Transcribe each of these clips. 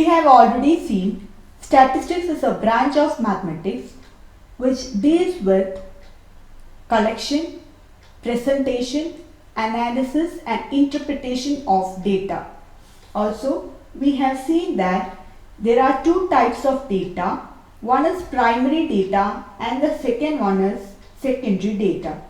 We have already seen statistics is a branch of mathematics which deals with collection, presentation, analysis and interpretation of data. Also, we have seen that there are two types of data. One is primary data and the second one is secondary data.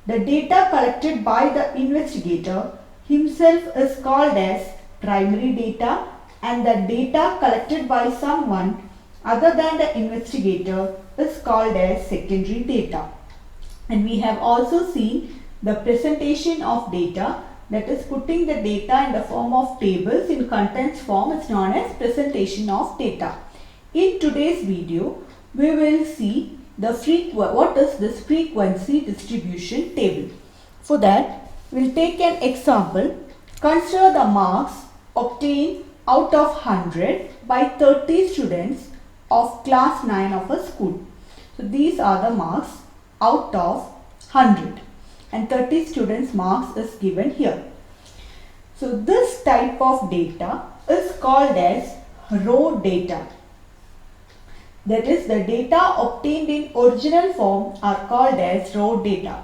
The data collected by the investigator himself is called as primary data, and the data collected by someone other than the investigator is called as secondary data. And we have also seen the presentation of data, that is putting the data in the form of tables in contents form is known as presentation of data. In today's video, we will see what is this frequency distribution table. For that, we will take an example. Consider the marks obtained out of 100 by 30 students of class 9 of a school. So these are the marks out of 100 and 30 students marks is given here. So this type of data is called as raw data. That is, the data obtained in original form are called as raw data.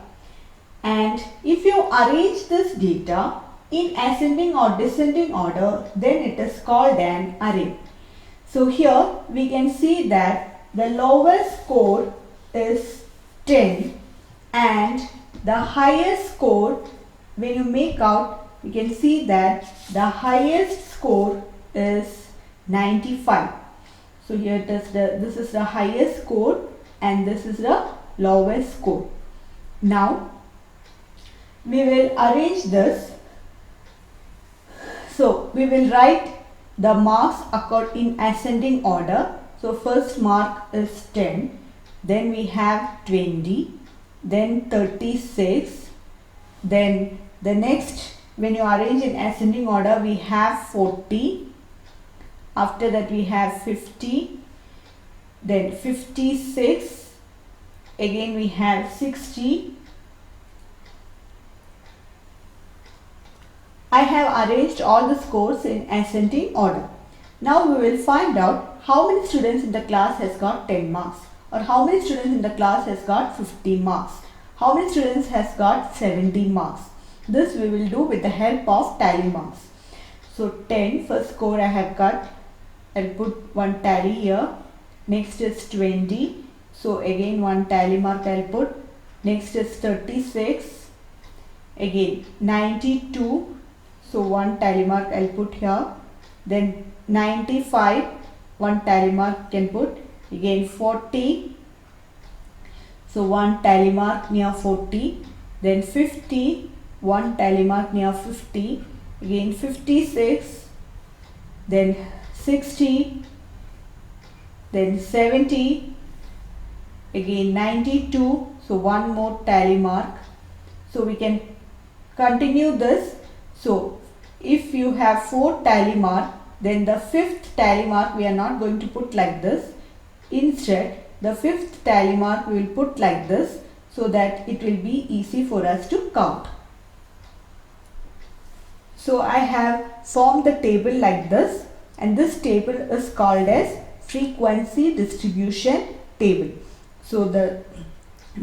And if you arrange this data in ascending or descending order, then it is called an array. So here we can see that the lowest score is 10 and the highest score, when you make out, you can see that the highest score is 95. So here it is, this is the highest score and this is the lowest score. Now we will arrange this. So we will write the marks in ascending order. So first mark is 10, then we have 20, then 36, then the next, when you arrange in ascending order, we have 40, after that we have 50, then 56, again we have 60. I have arranged all the scores in ascending order. Now we will find out how many students in the class has got 10 marks, or how many students in the class has got 50 marks, how many students has got 70 marks. This we will do with the help of tally marks. So 10, first score I have got, I'll put one tally here. Next is 20, so again one tally mark I'll put. Next is 36, again 92, so one tally mark I'll put here. Then 95, one tally mark can put. Again 40, so one tally mark near 40. Then 50, one tally mark near 50. Again 56, then 60, then 70, again 92, so one more tally mark. So we can continue this. So if you have 4 tally mark, then the 5th tally mark we are not going to put like this. Instead, the 5th tally mark we will put like this, so that it will be easy for us to count. So I have formed the table like this, and this table is called as frequency distribution table. So the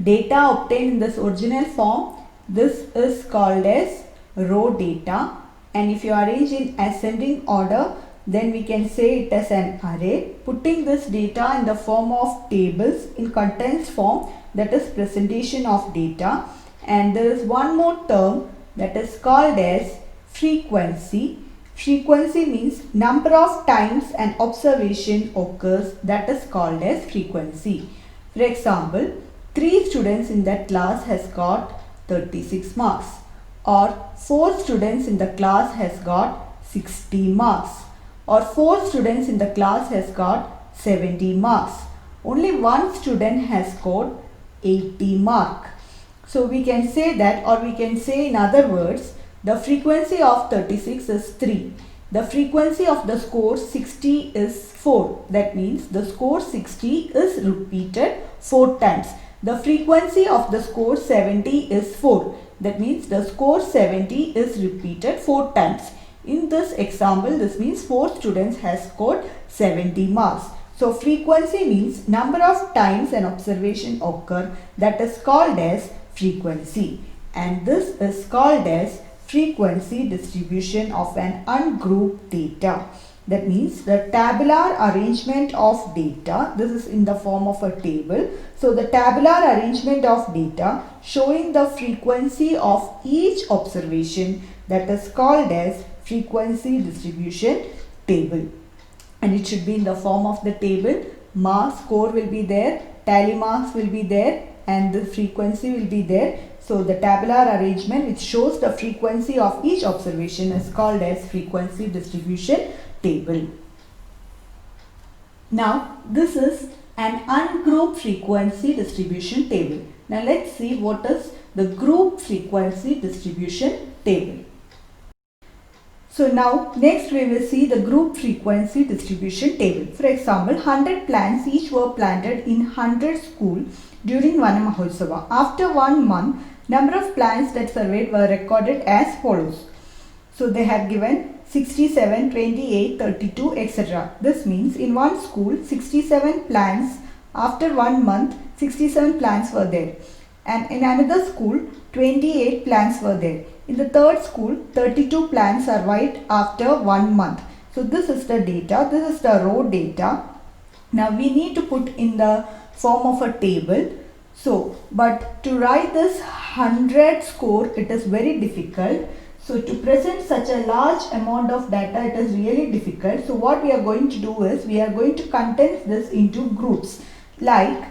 data obtained in this original form, this is called as raw data, and if you arrange in ascending order, then we can say it as an array. Putting this data in the form of tables in contents form, that is presentation of data. And there is one more term that is called as frequency. Frequency means number of times an observation occurs, that is called as frequency. For example, 3 students in that class has got 36 marks, or 4 students in the class has got 60 marks, or 4 students in the class has got 70 marks. Only one student has scored 80 mark. So we can say that, or we can say in other words, the frequency of 36 is 3. The frequency of the score 60 is 4. That means the score 60 is repeated 4 times. The frequency of the score 70 is 4. That means the score 70 is repeated 4 times. In this example, this means 4 students has scored 70 marks. So frequency means number of times an observation occur, that is called as frequency, and this is called as frequency distribution of an ungrouped data. That means the tabular arrangement of data, this is in the form of a table. So the tabular arrangement of data showing the frequency of each observation, that is called as frequency distribution table. And it should be in the form of the table. Mark score will be there, tally marks will be there, and the frequency will be there. So the tabular arrangement which shows the frequency of each observation is called as frequency distribution table. Now this is an ungrouped frequency distribution table. Now let's see what is the group frequency distribution table. So now next we will see the group frequency distribution table. For example, 100 plants each were planted in 100 schools during Vana Mahotsava. After 1 month, number of plants that surveyed were recorded as follows. So they have given 67, 28, 32, etc. This means in one school 67 plants, after 1 month 67 plants were there, and in another school 28 plants were there. In the third school 32 plants survived after 1 month. So this is the data, this is the raw data. Now we need to put in the form of a table. So but to write this 100 score, it is very difficult. So to present such a large amount of data, it is really difficult. So what we are going to do is, we are going to condense this into groups. Like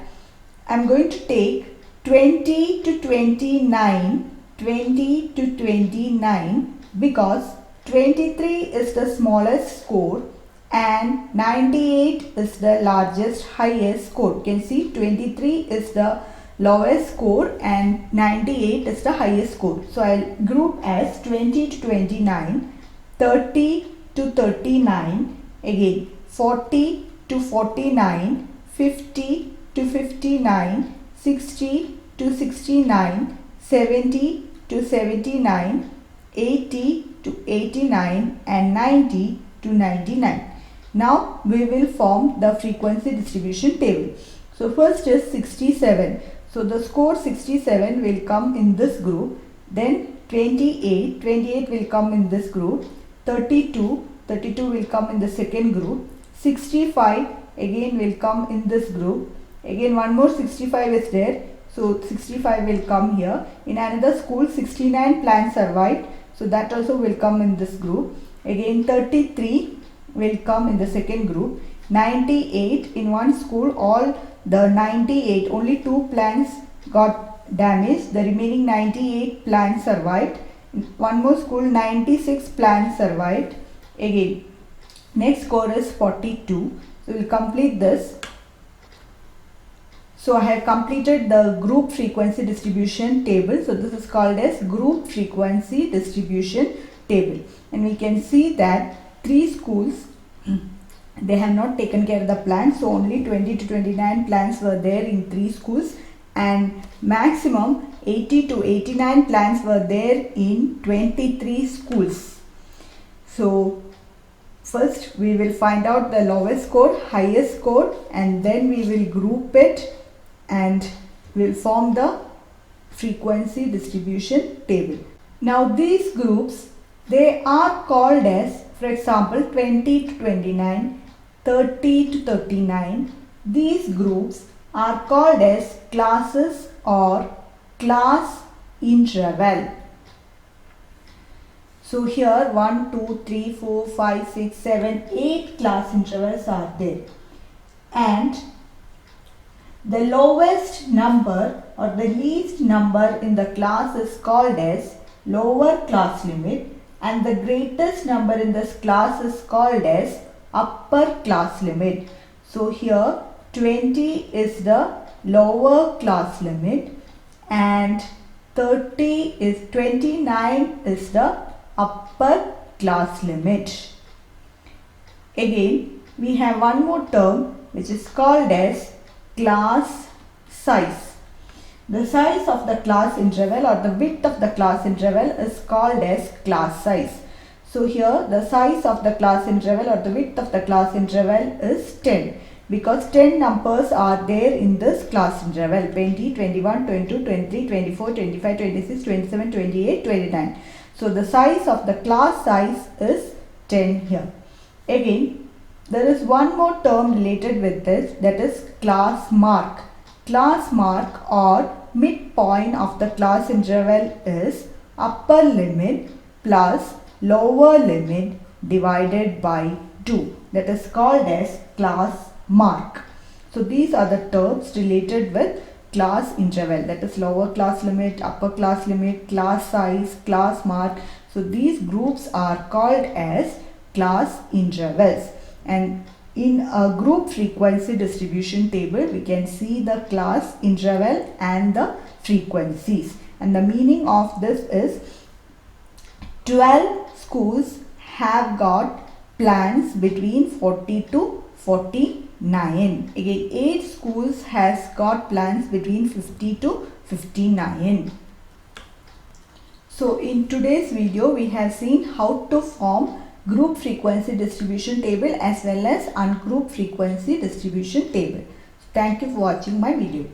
I am going to take 20 to 29, 20 to 29, because 23 is the smallest score and 98 is the largest, highest score. You can see 23 is the lowest score and 98 is the highest score. So I'll group as 20 to 29, 30 to 39, again 40 to 49, 50 to 59, 60 to 69, 70 to 79, 80 to 89, and 90 to 99. Now we will form the frequency distribution table. So first is 67. So the score 67 will come in this group. Then 28, 28 will come in this group. 32, 32 will come in the second group. 65 again will come in this group. Again one more 65 is there. So 65 will come here. In another school 69 plants survived. So that also will come in this group. Again 33 will come in the second group. 98 in one school, all the 98, only 2 plants got damaged. The remaining 98 plants survived. In one more school 96 plants survived. Again next score is 42. So we will complete this. So I have completed the group frequency distribution table. So this is called as group frequency distribution table. And we can see that 3 schools, they have not taken care of the plants. So only 20 to 29 plants were there in 3 schools. And maximum 80 to 89 plants were there in 23 schools. So first we will find out the lowest score, highest score, and then we will group it and will form the frequency distribution table. Now these groups, they are called as, for example, 20 to 29, 30 to 39. These groups are called as classes or class interval. So here 1, 2, 3, 4, 5, 6, 7, 8 class intervals are there. And the lowest number or the least number in the class is called as lower class limit, and the greatest number in this class is called as upper class limit. So here 20 is the lower class limit and 29 is the upper class limit. Again we have one more term which is called as class size. The size of the class interval or the width of the class interval is called as class size. So here the size of the class interval or the width of the class interval is 10 because 10 numbers are there in this class interval 20, 21, 22, 23, 24, 25, 26, 27, 28, 29. So the size of the class size is 10 here. Again, there is one more term related with this, that is class mark. Class mark or midpoint of the class interval is upper limit plus lower limit divided by 2. That is called as class mark. So these are the terms related with class interval, that is lower class limit, upper class limit, class size, class mark. So these groups are called as class intervals. And in a group frequency distribution table, we can see the class interval and the frequencies. And the meaning of this is 12 schools have got plans between 40 to 49. Again, 8 schools has got plans between 50 to 59. So in today's video, we have seen how to form group frequency distribution table as well as ungroup frequency distribution table. Thank you for watching my video.